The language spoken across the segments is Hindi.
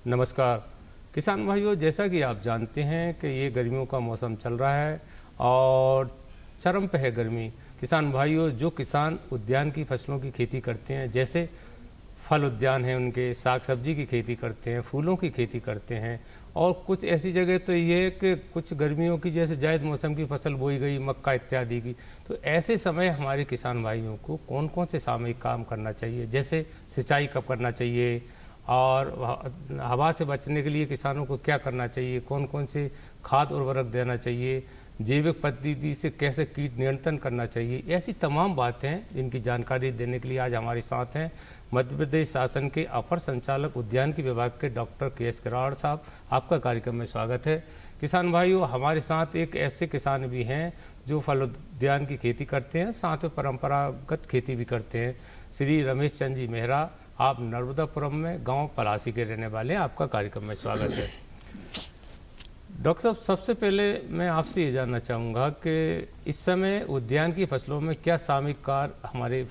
नमस्कार किसान भाइयों, जैसा कि आप जानते हैं कि ये गर्मियों का मौसम चल रहा है और चरम पे है गर्मी। किसान भाइयों, जो किसान उद्यान की फसलों की खेती करते हैं, जैसे फल उद्यान है, उनके साग सब्जी की खेती करते हैं, फूलों की खेती करते हैं, और कुछ ऐसी जगह तो ये है कि कुछ गर्मियों की जैसे जायद मौसम की फसल बोई गई, मक्का इत्यादि की। तो ऐसे समय हमारे किसान भाइयों को कौन कौन से सामयिक काम करना चाहिए, जैसे सिंचाई कब करना चाहिए और हवा से बचने के लिए किसानों को क्या करना चाहिए, कौन कौन से खाद उर्वरक देना चाहिए, जैविक पद्धति से कैसे कीट नियंत्रण करना चाहिए, ऐसी तमाम बातें इनकी जानकारी देने के लिए आज हमारे साथ हैं मध्य प्रदेश शासन के अपर संचालक उद्यान की विभाग के डॉक्टर के.एस. किराड़ साहब। आपका कार्यक्रम में स्वागत है। किसान भाइयों, हमारे साथ एक ऐसे किसान भी हैं जो फल उद्यान की खेती करते हैं, साथ में परंपरागत खेती भी करते हैं। श्री रमेश चंद जी मेहरा, आप नर्मदापुरम में गांव पलासी के रहने वाले हैं। आपका कार्यक्रम में स्वागत है। डॉक्टर साहब, सबसे पहले मैं आपसे ये जानना चाहूँगा कि इस समय उद्यान की फसलों में क्या सामयिक कार्य हमारे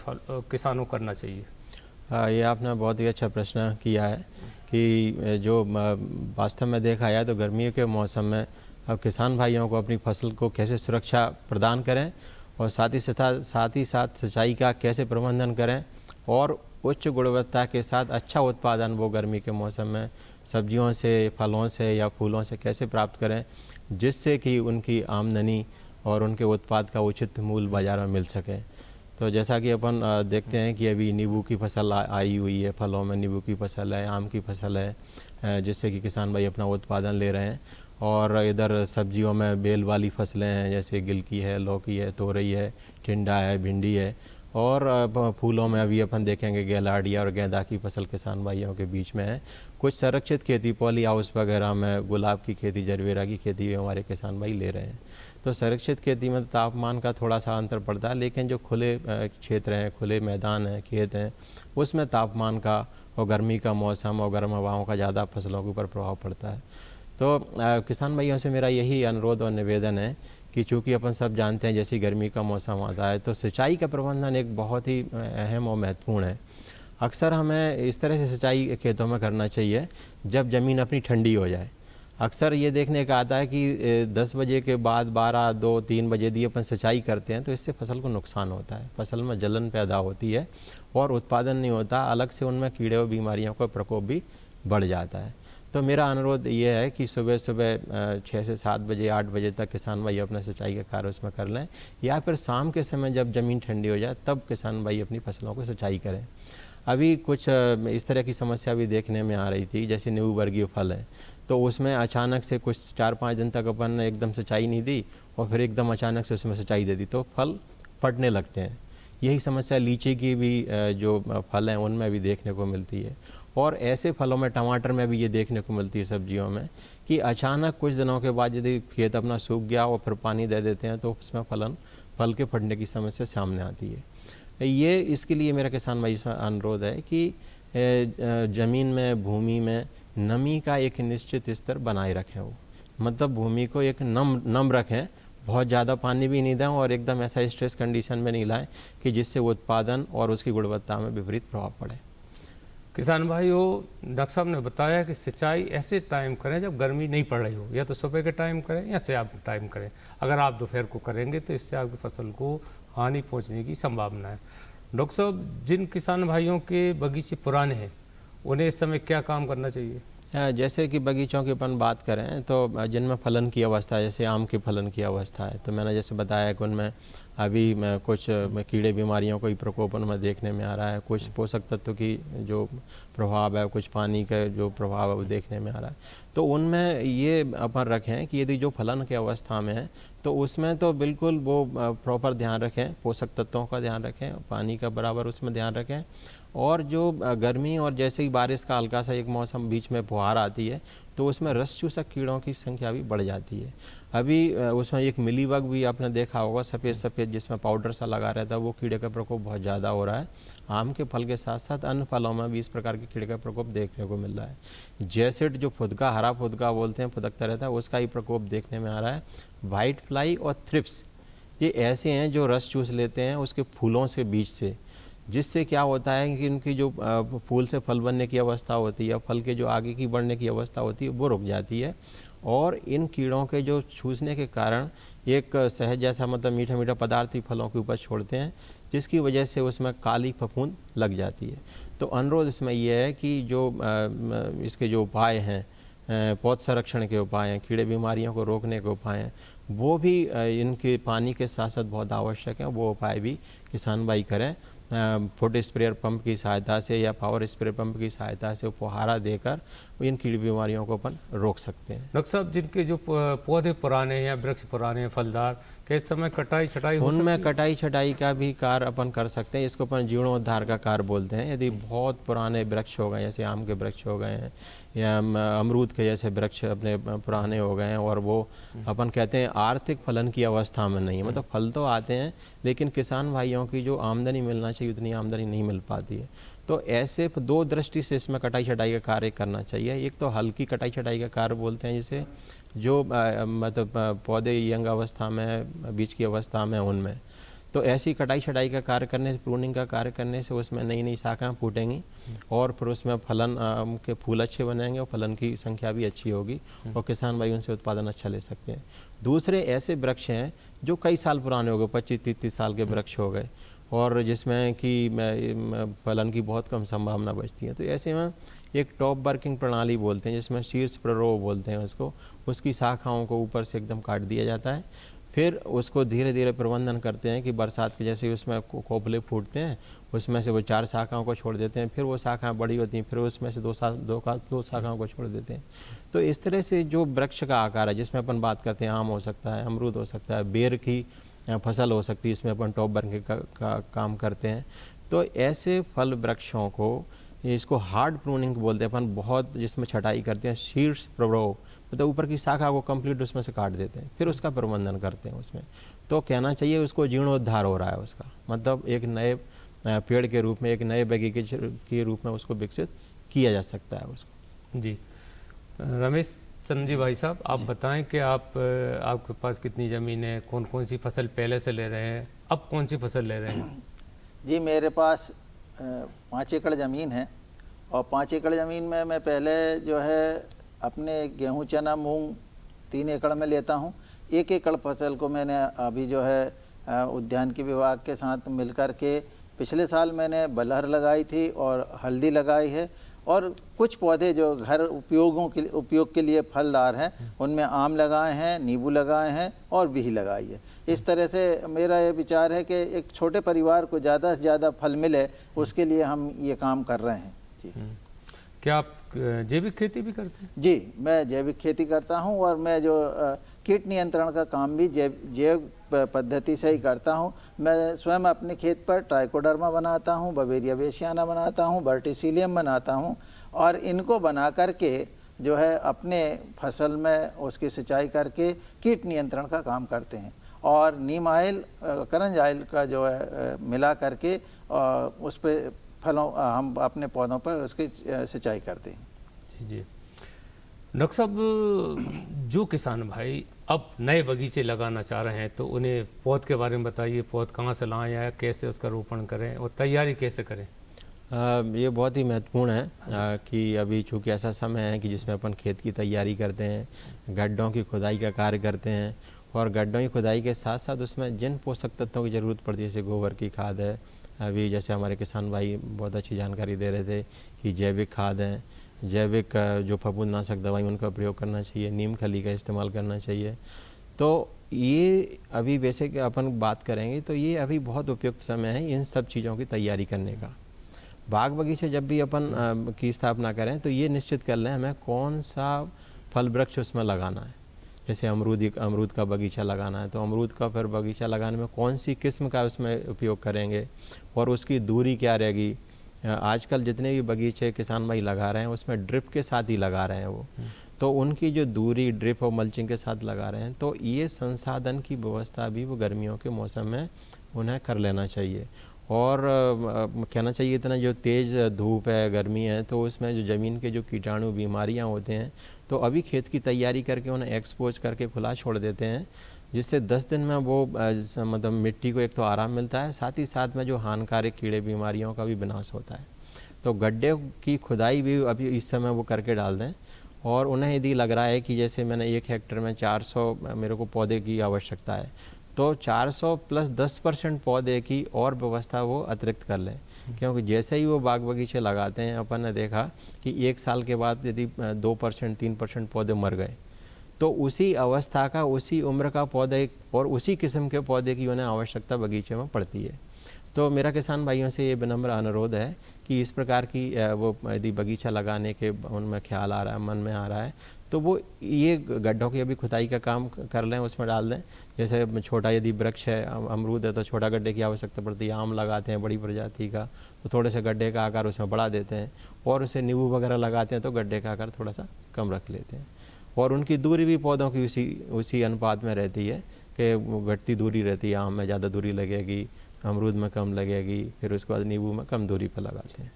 किसानों को करना चाहिए? ये आपने बहुत ही अच्छा प्रश्न किया है कि जो वास्तव में देखा जाए तो गर्मियों के मौसम में अब किसान भाइयों को अपनी फसल को कैसे सुरक्षा प्रदान करें और साथ ही साथ सिंचाई का कैसे प्रबंधन करें और उच्च गुणवत्ता के साथ अच्छा उत्पादन वो गर्मी के मौसम में सब्जियों से, फलों से या फूलों से कैसे प्राप्त करें, जिससे कि उनकी आमदनी और उनके उत्पाद का उचित मूल्य बाज़ार में मिल सके। तो जैसा कि अपन देखते हैं कि अभी नींबू की फसल आई हुई है, फलों में नींबू की फसल है, आम की फसल है, जिससे कि किसान भाई अपना उत्पादन ले रहे हैं। और इधर सब्जियों में बेल वाली फसलें हैं, जैसे गिलकी है, लौकी है, तोरई है, टिंडा है, भिंडी है। और फूलों में अभी अपन देखेंगे गेलाडिया और गेंदा की फसल किसान भाइयों के बीच में है। कुछ संरक्षित खेती पॉली हाउस वगैरह में गुलाब की खेती, जरबेरा की खेती भी हमारे किसान भाई ले रहे हैं। तो संरक्षित खेती में तापमान का थोड़ा सा अंतर पड़ता है, लेकिन जो खुले क्षेत्र हैं, खुले मैदान हैं, खेत हैं, उसमें तापमान का और गर्मी का मौसम और गर्म हवाओं का ज़्यादा फसलों के ऊपर प्रभाव पड़ता है। तो किसान भाइयों से मेरा यही अनुरोध और निवेदन है कि चूँकि अपन सब जानते हैं जैसी गर्मी का मौसम आता है तो सिंचाई का प्रबंधन एक बहुत ही अहम और महत्वपूर्ण है। अक्सर हमें इस तरह से सिंचाई खेतों में करना चाहिए जब ज़मीन अपनी ठंडी हो जाए। अक्सर ये देखने का आता है कि 10 बजे के बाद 12, 2, 3 बजे यदि अपन सिंचाई करते हैं तो इससे फसल को नुकसान होता है, फसल में जलन पैदा होती है और उत्पादन नहीं होता, अलग से उनमें कीड़े और बीमारियों का प्रकोप भी बढ़ जाता है। तो मेरा अनुरोध ये है कि सुबह सुबह 6 से 7 बजे, 8 बजे तक किसान भाई अपना सिंचाई का कार्य उसमें कर लें, या फिर शाम के समय जब ज़मीन ठंडी हो जाए तब किसान भाई अपनी फसलों को सिंचाई करें। अभी कुछ इस तरह की समस्या भी देखने में आ रही थी, जैसे नींबू वर्गीय फल है, तो उसमें अचानक से कुछ 4-5 दिन तक अपन ने एकदम सिंचाई नहीं दी और फिर एकदम अचानक से उसमें सिंचाई दे दी तो फल फटने लगते हैं। यही समस्या लीची की भी जो फल हैं उनमें भी देखने को मिलती है। और ऐसे फलों में, टमाटर में भी ये देखने को मिलती है, सब्जियों में, कि अचानक कुछ दिनों के बाद यदि खेत अपना सूख गया और फिर पानी दे देते हैं तो उसमें फल के फटने की समस्या सामने आती है। ये इसके लिए मेरा किसान भाई से अनुरोध है कि ज़मीन में, भूमि में नमी का एक निश्चित स्तर बनाए रखें। वो मतलब भूमि को एक नम रखें, बहुत ज़्यादा पानी भी नहीं दें और एकदम ऐसा स्ट्रेस कंडीशन में नहीं लाएं कि जिससे उत्पादन और उसकी गुणवत्ता में विपरीत प्रभाव पड़े। किसान भाइयों, डॉक्टर साहब ने बताया कि सिंचाई ऐसे टाइम करें जब गर्मी नहीं पड़ रही हो, या तो सुबह के टाइम करें या शाम के टाइम करें। अगर आप दोपहर को करेंगे तो इससे आपकी फसल को हानि पहुंचने की संभावना है। डॉक्टर साहब, जिन किसान भाइयों के बगीचे पुराने हैं उन्हें इस समय क्या काम करना चाहिए? जैसे कि बगीचों की अपन बात करें तो जिनमें फलन की अवस्था है, जैसे आम के फलन की अवस्था है, तो मैंने जैसे बताया कि उनमें अभी कुछ कीड़े बीमारियों का ही प्रकोप उनमें देखने में आ रहा है, कुछ पोषक तत्व की जो प्रभाव है, कुछ पानी का जो प्रभाव है वो देखने में आ रहा है। तो उनमें ये अपन रखें कि यदि जो फलन की अवस्था में है तो उसमें तो बिल्कुल वो प्रॉपर ध्यान रखें, पोषक तत्वों का ध्यान रखें, पानी का बराबर उसमें ध्यान रखें। और जो गर्मी और जैसे ही बारिश का हल्का सा एक मौसम बीच में फुहार आती है तो उसमें रस चूसक कीड़ों की संख्या भी बढ़ जाती है। अभी उसमें एक मिलीबग भी आपने देखा होगा, सफ़ेद सफ़ेद जिसमें पाउडर सा लगा रहता है, वो कीड़े का प्रकोप बहुत ज़्यादा हो रहा है। आम के फल के साथ साथ अन्य फलों में भी इस प्रकार के कीड़े का प्रकोप देखने को मिल रहा है। जैसेट जो फुदका, हरा फुदका बोलते हैं, फुदकता रहता है, उसका ही प्रकोप देखने में आ रहा है। वाइट फ्लाई और थ्रिप्स, ये ऐसे हैं जो रस चूस लेते हैं उसके फूलों से, बीज से, जिससे क्या होता है कि इनकी जो फूल से फल बनने की अवस्था होती है, फल के जो आगे की बढ़ने की अवस्था होती है वो रुक जाती है। और इन कीड़ों के जो चूसने के कारण एक शहद जैसा मतलब मीठा मीठा पदार्थ भी फलों के ऊपर छोड़ते हैं, जिसकी वजह से उसमें काली फफूंद लग जाती है। तो अनुरोध इसमें यह है कि जो इसके जो उपाय हैं, पौध संरक्षण के उपाय हैं, कीड़े बीमारियों को रोकने के उपाय हैं, वो भी इनके पानी के साथ साथ बहुत आवश्यक हैं। वो उपाय भी किसान भाई करें। फुट स्प्रेयर पंप की सहायता से या पावर स्प्रे पंप की सहायता से फुहारा देकर इन कीड़ी बीमारियों को अपन रोक सकते हैं। डॉक्टर साहब, जिनके जो पौधे पुराने हैं या वृक्ष पुराने हैं फलदार, किस समय कटाई छटाई हो सकती है? उनमें कटाई छटाई का भी कार्य अपन कर सकते हैं। इसको अपन जीर्णोद्धार का कार्य बोलते हैं। यदि बहुत पुराने वृक्ष हो गए, जैसे आम के वृक्ष हो गए हैं या अमरूद के जैसे वृक्ष अपने पुराने हो गए हैं और वो अपन कहते हैं आर्थिक फलन की अवस्था में नहीं है, मतलब फल तो आते हैं लेकिन किसान भाइयों की जो आमदनी मिलना चाहिए उतनी आमदनी नहीं मिल पाती है। तो ऐसे दो दृष्टि से इसमें कटाई छटाई का कार्य करना चाहिए। एक तो हल्की कटाई छटाई का कार्य बोलते हैं, जिसे जो मतलब पौधे यंग अवस्था में, बीज की अवस्था में, उनमें तो ऐसी कटाई छटाई का कार्य करने से, प्रूनिंग का कार्य करने से उसमें नई नई शाखाएं फूटेंगी और फिर उसमें फलन के फूल अच्छे बनेंगे और फलन की संख्या भी अच्छी होगी और किसान भाई उनसे उत्पादन अच्छा ले सकते हैं। दूसरे ऐसे वृक्ष हैं जो कई साल पुराने हो गए, 25-30 साल के वृक्ष हो गए और जिसमें कि फलन की बहुत कम संभावना बचती है। तो ऐसे में एक टॉप वर्किंग प्रणाली बोलते हैं, जिसमें शीर्ष प्ररोह बोलते हैं उसको, उसकी शाखाओं को ऊपर से एकदम काट दिया जाता है। फिर उसको धीरे धीरे प्रबंधन करते हैं कि बरसात के जैसे उसमें कोपले फूटते हैं, उसमें से वो 4 शाखाओं को छोड़ देते हैं, फिर वो शाखाएं बड़ी होती हैं, फिर उसमें से 2 शाखाओं को छोड़ देते हैं। तो इस तरह से जो वृक्ष का आकार है, जिसमें अपन बात करते हैं आम हो सकता है, अमरूद हो सकता है, बेर की फसल हो सकती है, इसमें अपन टॉप वर्किंग का काम करते हैं। तो ऐसे फल वृक्षों को, इसको हार्ड प्रूनिंग बोलते हैं अपन, बहुत जिसमें छटाई करते हैं, शीर्ष प्ररोह मतलब ऊपर की शाखा को कंप्लीट उसमें से काट देते हैं, फिर उसका प्रबंधन करते हैं उसमें। तो कहना चाहिए उसको जीर्णोद्धार हो रहा है उसका, मतलब एक नए पेड़ के रूप में, एक नए बगीचे के रूप में उसको विकसित किया जा सकता है उसको। जी, रमेश चंद्र जी भाई साहब, आप बताएं कि आपके पास कितनी ज़मीन है, कौन कौन सी फसल पहले से ले रहे हैं, अब कौन सी फसल ले रहे हैं? जी, मेरे पास 5 एकड़ ज़मीन है और 5 एकड़ ज़मीन में मैं पहले जो है अपने गेहूं, चना, मूंग 3 एकड़ में लेता हूं। 1 एकड़ फसल को मैंने अभी जो है उद्यान के विभाग के साथ मिलकर के पिछले साल मैंने बलहर लगाई थी और हल्दी लगाई है और कुछ पौधे जो घर उपयोग के लिए फलदार हैं उनमें आम लगाए हैं, नींबू लगाए हैं और बिही लगाई है। इस तरह से मेरा ये विचार है कि एक छोटे परिवार को ज़्यादा से ज़्यादा फल मिले, उसके लिए हम ये काम कर रहे हैं। जी, क्या आप जैविक खेती भी करते हैं? जी, मैं जैविक खेती करता हूं और मैं जो कीट नियंत्रण का काम भी जैव पद्धति से ही करता हूं। मैं स्वयं अपने खेत पर ट्राइकोडर्मा बनाता हूं, बवेरिया बेसियाना बनाता हूं, वर्टिसिलियम बनाता हूं और इनको बना करके जो है अपने फसल में उसकी सिंचाई करके कीट नियंत्रण का काम करते हैं और नीम ऑयल, करंज ऑयल का जो है मिला करके उस पर फलों हम अपने पौधों पर उसकी सिंचाई करते हैं। जी, डॉक्टर साहब, जो किसान भाई अब नए बगीचे लगाना चाह रहे हैं तो उन्हें पौध के बारे में बताइए। पौध कहाँ से लाएं या कैसे उसका रोपण करें और तैयारी कैसे करें? ये बहुत ही महत्वपूर्ण है कि अभी चूँकि ऐसा समय है कि जिसमें अपन खेत की तैयारी करते हैं, गड्ढों की खुदाई का कार्य करते हैं और गड्ढों की खुदाई के साथ साथ उसमें जिन पोषक तत्वों की ज़रूरत पड़ती है, जैसे गोबर की खाद है, अभी जैसे हमारे किसान भाई बहुत अच्छी जानकारी दे रहे थे कि जैविक खाद हैं, जैविक जो फफूंदनाशक दवाई उनका प्रयोग करना चाहिए, नीम खली का इस्तेमाल करना चाहिए। तो ये अभी वैसे कि अपन बात करेंगे तो ये अभी बहुत उपयुक्त समय है इन सब चीज़ों की तैयारी करने का। बाग बगीचे जब भी अपन की स्थापना करें तो ये निश्चित कर लें हमें कौन सा फल वृक्ष उसमें लगाना है। जैसे अमरूद का बगीचा लगाना है तो अमरूद का फिर बगीचा लगाने में कौन सी किस्म का उसमें उपयोग करेंगे और उसकी दूरी क्या रहेगी। आजकल जितने भी बगीचे किसान भाई लगा रहे हैं उसमें ड्रिप के साथ ही लगा रहे हैं वो, तो उनकी जो दूरी ड्रिप और मल्चिंग के साथ लगा रहे हैं, तो ये संसाधन की व्यवस्था भी वो गर्मियों के मौसम में उन्हें कर लेना चाहिए। और कहना चाहिए इतना जो तेज़ धूप है, गर्मी है, तो उसमें जो ज़मीन के जो कीटाणु बीमारियां होते हैं तो अभी खेत की तैयारी करके उन्हें एक्सपोज करके खुला छोड़ देते हैं जिससे 10 दिन में वो मतलब मिट्टी को एक तो आराम मिलता है, साथ ही साथ में जो हानिकारक कीड़े बीमारियों का भी विनाश होता है। तो गड्ढे की खुदाई भी अभी इस समय वो करके डाल दें, और उन्हें यदि लग रहा है कि जैसे मैंने 1 हेक्टेयर में 400 मेरे को पौधे की आवश्यकता है, तो 400 प्लस 10% पौधे की और व्यवस्था वो अतिरिक्त कर लें। क्योंकि जैसे ही वो बाग बगीचे लगाते हैं, अपन ने देखा कि 1 साल के बाद यदि 2% 3% पौधे मर गए, तो उसी अवस्था का, उसी उम्र का पौधे और उसी किस्म के पौधे की उन्हें आवश्यकता बगीचे में पड़ती है। तो मेरा किसान भाइयों से ये विनम्र अनुरोध है कि इस प्रकार की वो यदि बगीचा लगाने के उनमें ख्याल आ रहा है, मन में आ रहा है, तो वो ये गड्ढों की अभी खुदाई का काम कर लें, उसमें डाल दें। जैसे छोटा यदि वृक्ष है, अमरूद है, तो छोटा गड्ढे की आवश्यकता पड़ती है। आम लगाते हैं बड़ी प्रजाति का, तो थोड़े से गड्ढे का आकार उसमें बढ़ा देते हैं, और उसे नींबू वगैरह लगाते हैं तो गड्ढे का आकार थोड़ा सा कम रख लेते हैं। और उनकी दूरी भी पौधों की उसी अनुपात में रहती है कि घटती दूरी रहती है। आम में ज़्यादा दूरी लगेगी, अमरूद में कम लगेगी, फिर उसके बाद नींबू में कम दूरी पर लगाते हैं।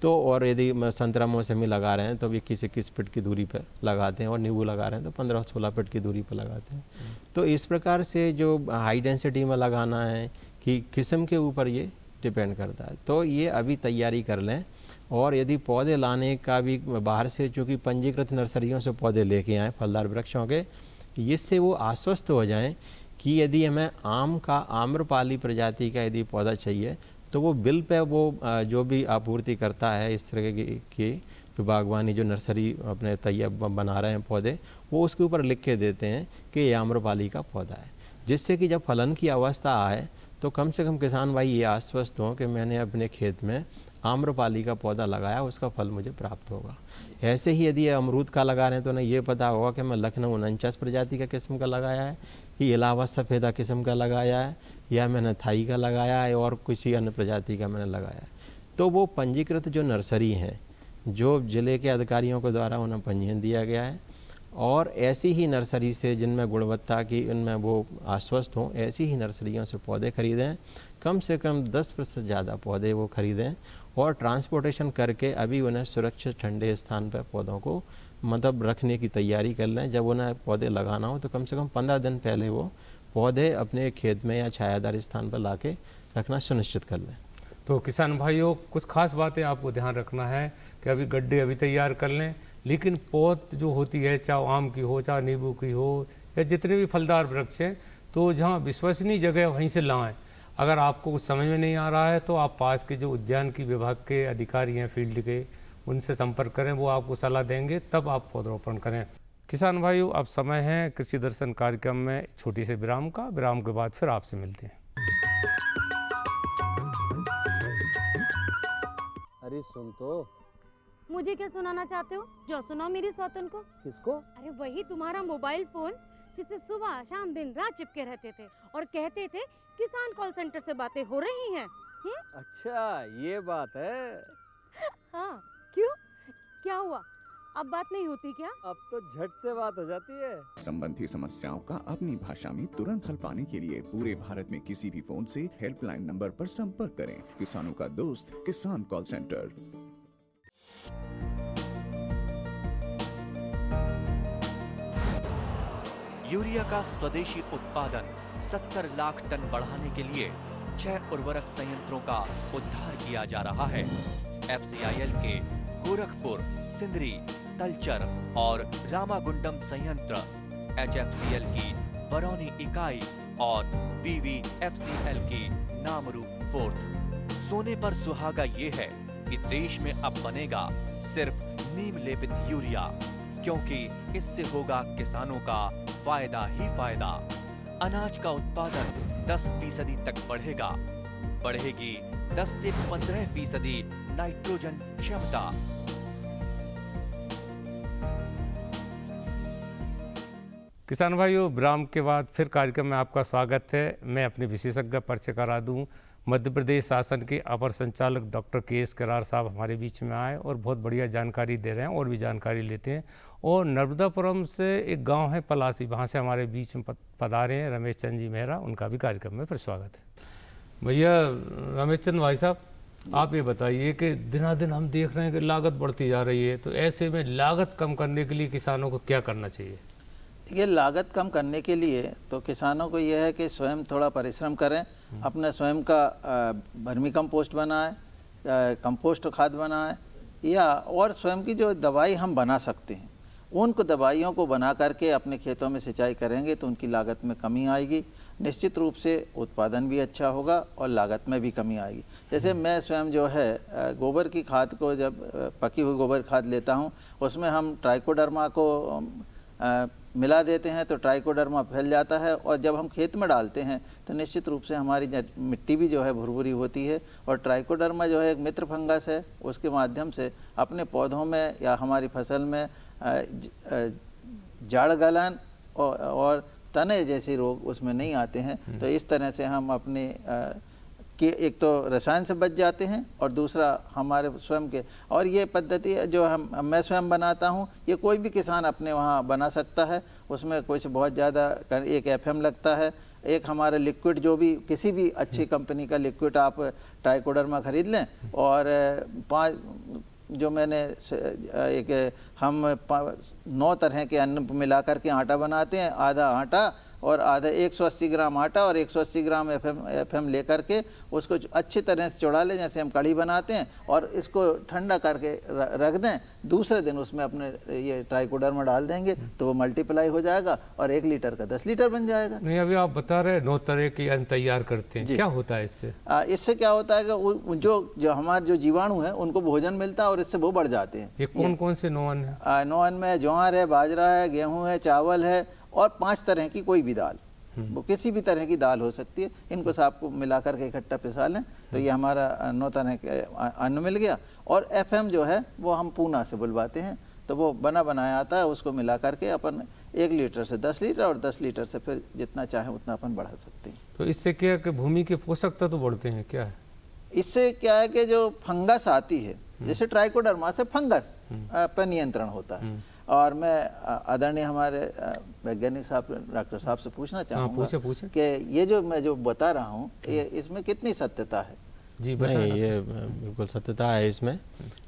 तो और यदि संतरा मौसमी लगा रहे हैं तो भी 21 फीट की दूरी पर लगाते हैं, और नींबू लगा रहे हैं तो 15-16 फीट की दूरी पर लगाते हैं। तो इस प्रकार से जो हाई डेंसिटी में लगाना है कि किस्म के ऊपर ये डिपेंड करता है। तो ये अभी तैयारी कर लें। और यदि पौधे लाने का भी बाहर से, चूँकि पंजीकृत नर्सरियों से पौधे लेके आएँ फलदार वृक्षों के, इससे वो आश्वस्त हो जाएं कि यदि हमें आम का आम्रपाली प्रजाति का यदि पौधा चाहिए, तो वो बिल पे वो जो भी आपूर्ति करता है इस तरह की जो बागवानी, जो नर्सरी अपने तैयार बना रहे हैं पौधे, वो उसके ऊपर लिख के देते हैं कि ये आम्रपाली का पौधा है। जिससे कि जब फलन की अवस्था आए तो कम से कम किसान भाई ये आश्वस्त हों कि मैंने अपने खेत में आम्रपाली का पौधा लगाया, उसका फल मुझे प्राप्त होगा। ऐसे ही यदि अमरूद का लगा रहे हैं तो उन्हें ये पता होगा कि मैं लखनऊ 49 प्रजाति का किस्म का लगाया है, कि इलाहाबाद सफ़ेदा किस्म का लगाया है, या मैंने थाई का लगाया है, और किसी अन्य प्रजाति का मैंने लगाया है। तो वो पंजीकृत जो नर्सरी हैं, जो ज़िले के अधिकारियों के द्वारा उन्हें पंजीयन दिया गया है, और ऐसी ही नर्सरी से जिनमें गुणवत्ता की, उनमें वो आश्वस्त हों, ऐसी ही नर्सरियों से पौधे खरीदें। कम से कम 10% ज़्यादा पौधे वो खरीदें, और ट्रांसपोर्टेशन करके अभी उन्हें सुरक्षित ठंडे स्थान पर पौधों को मतलब रखने की तैयारी कर लें। जब उन्हें पौधे लगाना हो तो कम से कम 15 दिन पहले वो पौधे अपने खेत में या छायादार स्थान पर ला के रखना सुनिश्चित कर लें। तो किसान भाइयों, कुछ खास बातें आपको ध्यान रखना है कि अभी गड्ढे अभी तैयार कर लें, लेकिन पौध जो होती है, चाहे आम की हो, चाहे नींबू की हो, या जितने भी फलदार वृक्ष हैं, तो जहाँ विश्वसनीय जगह वहीं से लाएँ। अगर आपको कुछ समझ में नहीं आ रहा है तो आप पास के जो उद्यान की विभाग के अधिकारी हैं फील्ड के, उनसे संपर्क करें, वो आपको सलाह देंगे, तब आप पौधरोपण करें। किसान भाइयों, अब समय है कृषि दर्शन कार्यक्रम में छोटी से विराम का। विराम के बाद फिर आपसे मिलते हैं। अरे सुन तो। मुझे क्या सुनाना चाहते हो? जो सुनाओ मेरी सौतन को। किसको? अरे वही तुम्हारा मोबाइल फोन जिससे सुबह शाम दिन रात चिपके रहते थे और कहते थे किसान कॉल सेंटर से बातें हो रही हैं। अच्छा ये बात है। हाँ, क्यों? क्या हुआ? अब बात नहीं होती क्या? अब तो झट से बात हो जाती है। संबंधी समस्याओं का अपनी भाषा में तुरंत हल पाने के लिए पूरे भारत में किसी भी फोन से हेल्पलाइन नंबर पर संपर्क करें। किसानों का दोस्त किसान कॉल सेंटर। यूरिया का स्वदेशी उत्पादन 70 लाख टन बढ़ाने के लिए 6 उर्वरक संयंत्रों का उद्धार किया जा रहा है। FCIL के गोरखपुर, सिंदरी, तलचर और रामागुंडम संयंत्र, HFCL की बरौनी इकाई और BVFCL की नामरू फोर्थ। सोने पर सुहागा ये है कि देश में अब बनेगा सिर्फ नीम लेपित यूरिया, क्योंकि इससे होगा किसानों का फायदा ही फायदा। अनाज का उत्पादन 10% तक बढ़ेगा। बढ़ेगी 10 से 15% नाइट्रोजन क्षमता। किसान भाइयों, विराम के बाद फिर कार्यक्रम में आपका स्वागत है। मैं अपने विशेषज्ञ परिचय करा दूं। मध्य प्रदेश शासन के अपर संचालक डॉक्टर KS करार साहब हमारे बीच में आए और बहुत बढ़िया जानकारी दे रहे हैं, और भी जानकारी लेते हैं। और नर्मदापुरम से एक गांव है पलासी, वहां से हमारे बीच में पधारे हैं रमेश चंद जी मेहरा। उनका भी कार्यक्रम में फिर स्वागत है। भैया रमेश चंद भाई साहब, आप ये बताइए कि दिनादिन हम देख रहे हैं कि लागत बढ़ती जा रही है, तो ऐसे में लागत कम करने के लिए किसानों को क्या करना चाहिए? ये लागत कम करने के लिए तो किसानों को यह है कि स्वयं थोड़ा परिश्रम करें, अपने स्वयं का वर्मी कंपोस्ट बनाएं, कंपोस्ट खाद बनाएं, या और स्वयं की जो दवाई हम बना सकते हैं उनको दवाइयों को बना करके अपने खेतों में सिंचाई करेंगे तो उनकी लागत में कमी आएगी। निश्चित रूप से उत्पादन भी अच्छा होगा और लागत में भी कमी आएगी। जैसे मैं स्वयं जो है गोबर की खाद को, जब पकी हुई गोबर खाद लेता हूँ उसमें हम ट्राइकोडर्मा को मिला देते हैं तो ट्राइकोडर्मा फैल जाता है, और जब हम खेत में डालते हैं तो निश्चित रूप से हमारी मिट्टी भी जो है भुरभुरी होती है। और ट्राइकोडर्मा जो है एक मित्र फंगस है, उसके माध्यम से अपने पौधों में या हमारी फसल में जड़ गलन और तने जैसे रोग उसमें नहीं आते हैं। तो इस तरह से हम अपने कि एक तो रसायन से बच जाते हैं और दूसरा हमारे स्वयं के, और ये पद्धति जो मैं स्वयं बनाता हूँ ये कोई भी किसान अपने वहाँ बना सकता है। उसमें कुछ बहुत ज़्यादा, एक FM लगता है, एक हमारा लिक्विड जो भी किसी भी अच्छी कंपनी का लिक्विड आप ट्राइकोडर्मा खरीद लें, और 5 जो मैंने एक हम 9 तरह के अन्न मिला करके आटा बनाते हैं, आधा आटा और आधा 180 ग्राम आटा और 180 ग्राम FM ले करके उसको अच्छी तरह से चौड़ा लें जैसे हम कढ़ी बनाते हैं, और इसको ठंडा करके रख दें। दूसरे दिन उसमें अपने ये ट्राइकोडर्मा डाल देंगे तो वो मल्टीप्लाई हो जाएगा और 1 लीटर का 10 लीटर बन जाएगा। नहीं, अभी आप बता रहे 9 तरह के अन्न तैयार करते हैं, क्या होता है इससे? इससे क्या होता है कि जो हमारे जो जीवाणु हैं उनको भोजन मिलता है और इससे वो बढ़ जाते हैं। ये कौन कौन से 9 अन्न है? 9 अन्न में ज्वार है, बाजरा है, गेहूँ है, चावल है और 5 तरह की कोई भी दाल, वो किसी भी तरह की दाल हो सकती है। इनको सबको मिला करके इकट्ठा पिसा लें तो ये हमारा 9 तरह के अन्न मिल गया। और FM जो है वो हम पूना से बुलवाते हैं, तो वो बना बनाया आता है, उसको मिला करके अपन 1 लीटर से 10 लीटर और 10 लीटर से फिर जितना चाहे उतना अपन बढ़ा सकते हैं। तो इससे क्या है कि भूमि के पोषक तत्व बढ़ते हैं, क्या है इससे? क्या है कि जो फंगस आती है, जैसे ट्राइकोडर्मा से फंगस पर नियंत्रण होता है। और मैं आदरणीय हमारे वैज्ञानिक साहब डॉक्टर साहब से पूछना चाहूँगा कि ये जो मैं जो बता रहा हूँ ये इसमें कितनी सत्यता है? जी नहीं, ये बिल्कुल सत्यता है इसमें,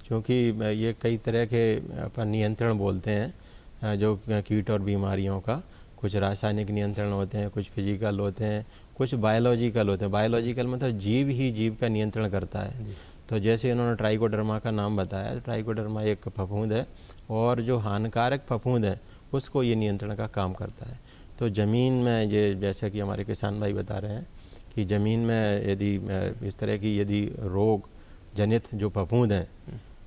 क्योंकि ये कई तरह के अपन नियंत्रण बोलते हैं जो कीट और बीमारियों का। कुछ रासायनिक नियंत्रण होते हैं, कुछ फिजिकल होते हैं, कुछ बायोलॉजिकल होते हैं। बायोलॉजिकल मतलब जीव ही जीव का नियंत्रण करता है। तो जैसे इन्होंने ट्राइकोडर्मा का नाम बताया, ट्राइकोडर्मा एक फफूंद है और जो हानिकारक फफूंद है उसको ये नियंत्रण का काम करता है। तो ज़मीन में ये जैसे कि हमारे किसान भाई बता रहे हैं कि ज़मीन में यदि इस तरह की यदि रोग जनित जो फफूंद हैं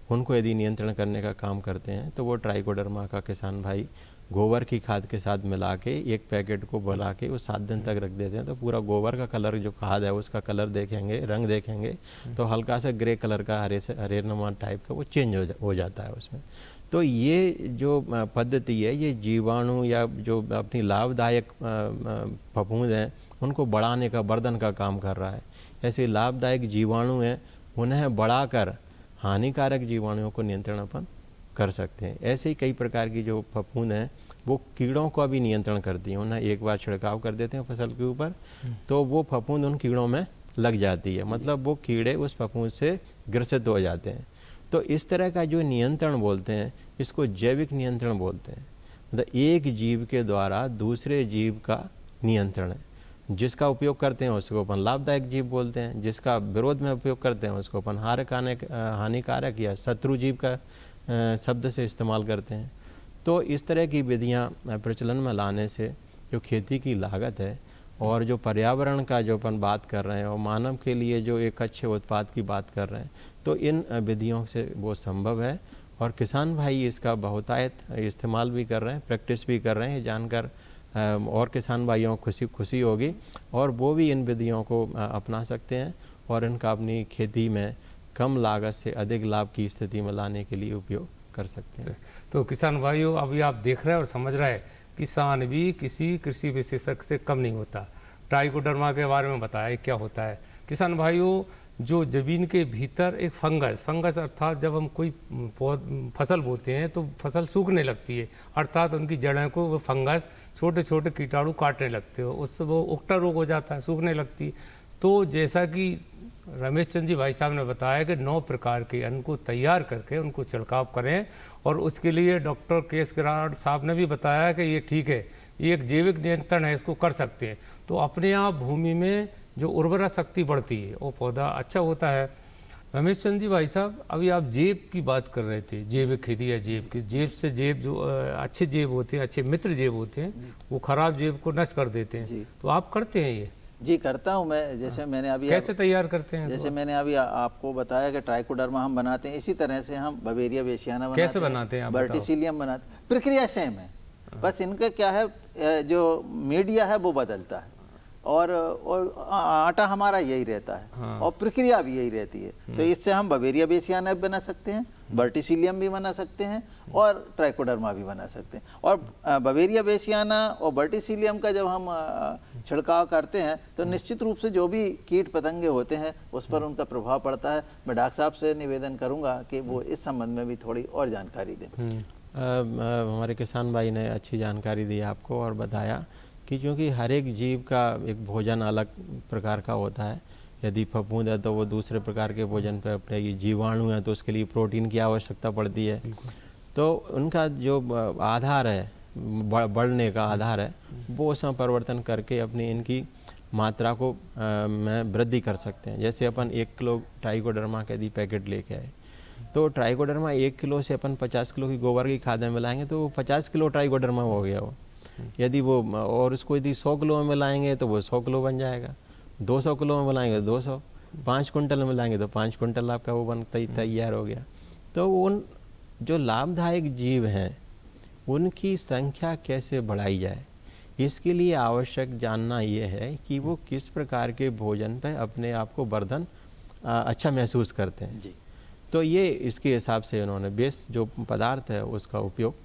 उनको यदि नियंत्रण करने का काम करते हैं तो वो ट्राइकोडर्मा का किसान भाई गोबर की खाद के साथ मिला के एक पैकेट को बना के वो 7 दिन तक रख देते हैं। तो पूरा गोबर का कलर जो खाद है उसका कलर देखेंगे, रंग देखेंगे तो हल्का सा ग्रे कलर का हरेनुमा टाइप का वो चेंज हो जाता है उसमें। तो ये जो पद्धति है ये जीवाणु या जो अपनी लाभदायक फफूंद हैं उनको बढ़ाने का, वर्धन का काम कर रहा है। ऐसे लाभदायक जीवाणु हैं उन्हें बढ़ाकर हानिकारक जीवाणुओं को नियंत्रण अपन कर सकते हैं। ऐसे ही कई प्रकार की जो फफूंद हैं वो कीड़ों का भी नियंत्रण करती हैं। उन्हें एक बार छिड़काव कर देते हैं फसल के ऊपर तो वो फफूंद उन कीड़ों में लग जाती है, मतलब वो कीड़े उस फफूंद से ग्रसित हो जाते हैं। तो इस तरह का जो नियंत्रण बोलते हैं इसको जैविक नियंत्रण बोलते हैं। मतलब एक जीव के द्वारा दूसरे जीव का नियंत्रण है। जिसका उपयोग करते हैं उसको अपन लाभदायक जीव बोलते हैं, जिसका विरोध में उपयोग करते हैं उसको अपन हानिकारक या शत्रु जीव का शब्द से इस्तेमाल करते हैं। तो इस तरह की विधियां प्रचलन में लाने से जो खेती की लागत है और जो पर्यावरण का जो अपन बात कर रहे हैं और मानव के लिए जो एक अच्छे उत्पाद की बात कर रहे हैं, तो इन विधियों से वो संभव है। और किसान भाई इसका बहुतायत इस्तेमाल भी कर रहे हैं, प्रैक्टिस भी कर रहे हैं। जानकर और किसान भाइयों को खुशी होगी और वो भी इन विधियों को अपना सकते हैं और इनका अपनी खेती में कम लागत से अधिक लाभ की स्थिति में लाने के लिए उपयोग कर सकते हैं। तो किसान भाइयों, अभी आप देख रहे हैं और समझ रहे हैं, किसान भी किसी कृषि विशेषज्ञ से कम नहीं होता। ट्राइकोडर्मा के बारे में बताया क्या होता है। किसान भाइयों, जो ज़मीन के भीतर एक फंगस अर्थात जब हम कोई फसल बोते हैं तो फसल सूखने लगती है, अर्थात उनकी जड़ों को वो फंगस छोटे छोटे कीटाणु काटने लगते हो, उससे वो उकटा रोग हो जाता है, सूखने लगती है। तो जैसा कि रमेश चंद्र जी भाई साहब ने बताया कि 9 प्रकार के अन्न को तैयार करके उनको छिड़काव करें, और उसके लिए डॉक्टर केएस गिराड़ साहब ने भी बताया कि ये ठीक है, ये एक जैविक नियंत्रण है, इसको कर सकते हैं, तो अपने आप भूमि में जो उर्वरा शक्ति बढ़ती है, वो पौधा अच्छा होता है। रमेश चंद्र जी भाई साहब, अभी आप जैव की बात कर रहे थे, जैविक खेती या जैव की, जैव से जैव जो अच्छे जैव होते हैं, अच्छे मित्र जैव होते हैं, वो खराब जैव को नष्ट कर देते हैं, तो आप करते हैं ये? जी करता हूँ मैं। जैसे मैंने अभी कैसे तैयार करते हैं? जैसे मैंने अभी आपको बताया कि ट्राइकोडर्मा हम बनाते हैं, इसी तरह से हम बवेरिया बेसियाना बनाते कैसे बनाते हैं आप बताओ? वर्टिसिलियम बनाते हैं। प्रक्रिया सेम है, बस इनका क्या है, जो मीडिया है वो बदलता है, और आटा हमारा यही रहता है, और प्रक्रिया भी यही रहती है। तो इससे हम बवेरिया बेसियाना भी बना सकते हैं, वर्टिसिलियम भी बना सकते हैं, और ट्राइकोडर्मा भी बना सकते हैं। और बवेरिया बेसियाना और वर्टिसिलियम का जब हम छिड़काव करते हैं तो निश्चित रूप से जो भी कीट पतंगे होते हैं उस पर उनका प्रभाव पड़ता है। मैं डॉक्टर साहब से निवेदन करूंगा कि वो इस संबंध में भी थोड़ी और जानकारी दें। हमारे किसान भाई ने अच्छी जानकारी दी आपको और बताया कि क्योंकि हर एक जीव का एक भोजन अलग प्रकार का होता है। यदि फफूंद है तो वो दूसरे प्रकार के भोजन पर अपने, ये जीवाणु है तो उसके लिए प्रोटीन की आवश्यकता पड़ती है। तो उनका जो आधार है, बढ़ने का आधार है, वो उसमें परिवर्तन करके अपनी इनकी मात्रा को में वृद्धि कर सकते हैं। जैसे अपन 1 किलो ट्राइकोडर्मा का यदि पैकेट लेके आए, तो ट्राइकोडर्मा 1 किलो से अपन 50 किलो की गोबर की खाद में मिलाएंगे तो वो 50 किलो ट्राइकोडर्मा हो गया वो। यदि वो, और उसको यदि 100 किलो में मिलाएंगे तो वो 100 किलो बन जाएगा, 200 किलो में मिलाएंगे तो 200, 5 कुंटल में मिलाएंगे तो 5 कुंटल आपका वो बन तैयार हो गया। तो उन जो लाभदायक जीव हैं उनकी संख्या कैसे बढ़ाई जाए, इसके लिए आवश्यक जानना ये है कि वो किस प्रकार के भोजन पे अपने आप को वर्धन अच्छा महसूस करते हैं जी। तो ये इसके हिसाब से उन्होंने बेस जो पदार्थ है उसका उपयोग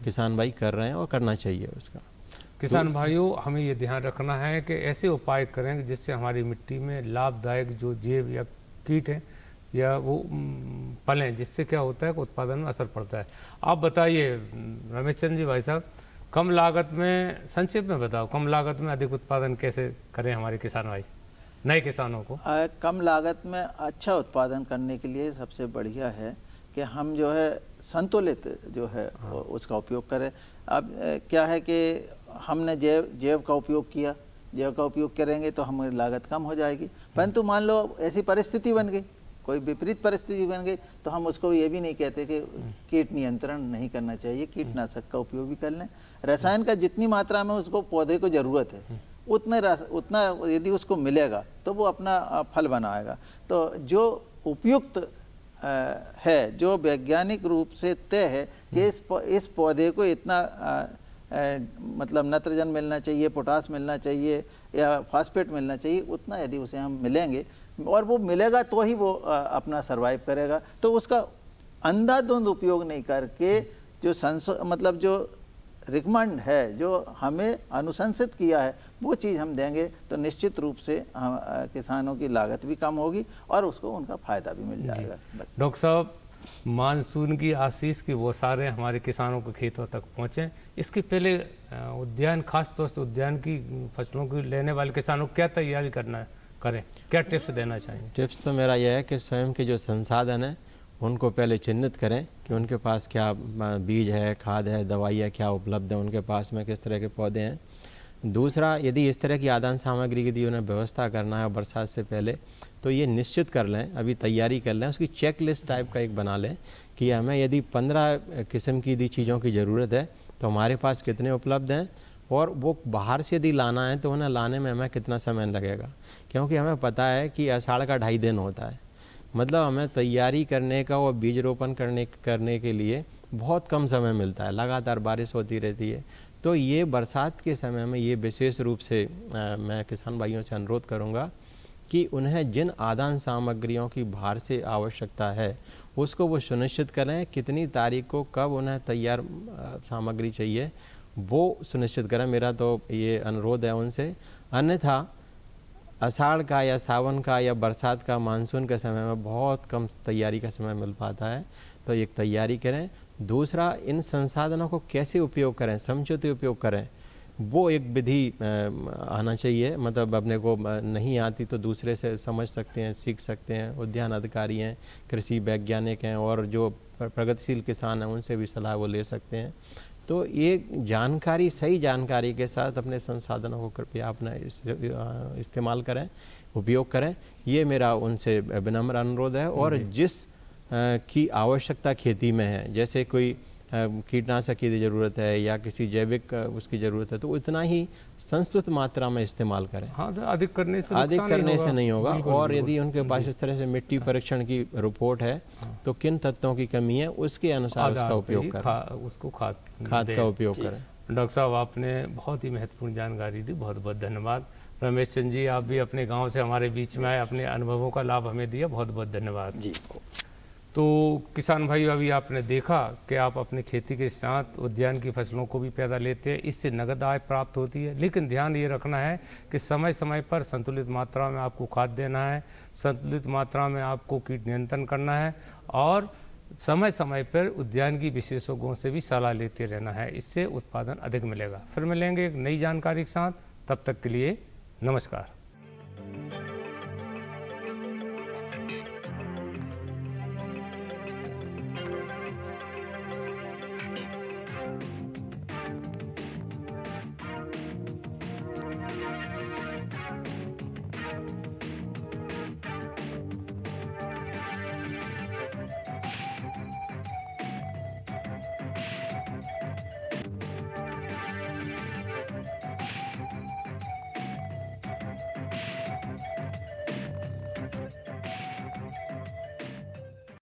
किसान भाई कर रहे हैं और करना चाहिए उसका। किसान भाइयों, हमें ये ध्यान रखना है कि ऐसे उपाय करें जिससे हमारी मिट्टी में लाभदायक जो जैव या कीट हैं या वो पलें, जिससे क्या होता है कि उत्पादन में असर पड़ता है। आप बताइए रमेश चंद्र जी भाई साहब, कम लागत में, संक्षेप में बताओ, कम लागत में अधिक उत्पादन कैसे करें हमारे किसान भाई, नए किसानों को? कम लागत में अच्छा उत्पादन करने के लिए सबसे बढ़िया है कि हम जो है संतुलित जो है उसका उपयोग करें। अब क्या है कि हमने जैव का उपयोग किया, जैव का उपयोग करेंगे तो हमारी लागत कम हो जाएगी। परंतु मान लो ऐसी परिस्थिति बन गई, कोई विपरीत परिस्थिति बन गई, तो हम उसको ये भी नहीं कहते कि कीट नियंत्रण नहीं करना चाहिए, कीटनाशक का उपयोग भी कर लें। रसायन का जितनी मात्रा में उसको पौधे को ज़रूरत है उतना यदि उसको मिलेगा तो वो अपना फल बनाएगा। तो जो उपयुक्त है, जो वैज्ञानिक रूप से तय है कि इस पौधे को इतना मतलब नाइट्रोजन मिलना चाहिए, पोटास मिलना चाहिए या फास्फेट मिलना चाहिए, उतना यदि उसे हम मिलेंगे और वो मिलेगा तो ही वो अपना सरवाइव करेगा। तो उसका अंधाधुंध उपयोग नहीं करके जो मतलब जो रिकमेंड है, जो हमें अनुशंसित किया है, वो चीज़ हम देंगे तो निश्चित रूप से हम किसानों की लागत भी कम होगी और उसको उनका फ़ायदा भी मिल जाएगा। बस डॉक्टर साहब, मानसून की आशीष की वो सारे हमारे किसानों के खेतों तक पहुँचें, इसके पहले उद्यान, खास तौर से उद्यान की फसलों की लेने वाले किसानों को क्या तैयारी करें, क्या टिप्स देना चाहिए? टिप्स तो मेरा यह है कि स्वयं के जो संसाधन हैं उनको पहले चिन्हित करें कि उनके पास क्या बीज है, खाद है, दवाई है, क्या उपलब्ध है उनके पास में, किस तरह के पौधे हैं। दूसरा, यदि इस तरह की आदान सामग्री की उन्हें व्यवस्था करना है बरसात से पहले, तो ये निश्चित कर लें, अभी तैयारी कर लें, उसकी चेक लिस्ट टाइप का एक बना लें कि हमें यदि 15 किस्म की चीज़ों की ज़रूरत है तो हमारे पास कितने उपलब्ध हैं, और वो बाहर से यदि लाना है तो उन्हें लाने में हमें कितना समय लगेगा। क्योंकि हमें पता है कि आषाढ़ का 2.5 दिन होता है, मतलब हमें तैयारी करने का और बीज रोपण करने के लिए बहुत कम समय मिलता है, लगातार बारिश होती रहती है। तो ये बरसात के समय में ये विशेष रूप से मैं किसान भाइयों से अनुरोध करूँगा कि उन्हें जिन आदान सामग्रियों की बाहर से आवश्यकता है उसको वो सुनिश्चित करें, कितनी तारीख को कब उन्हें तैयार सामग्री चाहिए वो सुनिश्चित करें। मेरा तो ये अनुरोध है उनसे। अन्यथा आषाढ़ का या सावन का या बरसात का, मानसून के समय में बहुत कम तैयारी का समय मिल पाता है, तो एक तैयारी करें। दूसरा, इन संसाधनों को कैसे उपयोग करें, समुचित उपयोग करें। वो एक विधि आना चाहिए। मतलब अपने को नहीं आती तो दूसरे से समझ सकते हैं, सीख सकते हैं। उद्यान अधिकारी हैं, कृषि वैज्ञानिक हैं और जो प्रगतिशील किसान हैं उनसे भी सलाह वो ले सकते हैं। तो ये जानकारी, सही जानकारी के साथ अपने संसाधनों को कृपया अपना इस्तेमाल करें, उपयोग करें, ये मेरा उनसे विनम्र अनुरोध है। और जिस की आवश्यकता खेती में है, जैसे कोई कीटनाशक की ज़रूरत है या किसी जैविक उसकी ज़रूरत है, तो उतना ही संस्तुत मात्रा में इस्तेमाल करें। हाँ, तो अधिक करने से नहीं होगा। और यदि उनके पास इस तरह से मिट्टी परीक्षण की रिपोर्ट है तो किन तत्वों की कमी है उसके अनुसार उसका उपयोग करें, उसको खाद का उपयोग करें। डॉक्टर साहब, आपने बहुत ही महत्वपूर्ण जानकारी दी, बहुत बहुत धन्यवाद। रमेश चंद जी, आप भी अपने गाँव से हमारे बीच में आए, अपने अनुभवों का लाभ हमें दिया, बहुत बहुत धन्यवाद जी। तो किसान भाई, अभी आपने देखा कि आप अपनी खेती के साथ उद्यान की फसलों को भी पैदा लेते हैं, इससे नगद आय प्राप्त होती है। लेकिन ध्यान ये रखना है कि समय समय पर संतुलित मात्रा में आपको खाद देना है, संतुलित मात्रा में आपको कीट नियंत्रण करना है और समय समय पर उद्यान की विशेषज्ञों से भी सलाह लेते रहना है। इससे उत्पादन अधिक मिलेगा। फिर मिलेंगे एक नई जानकारी के साथ, तब तक के लिए नमस्कार।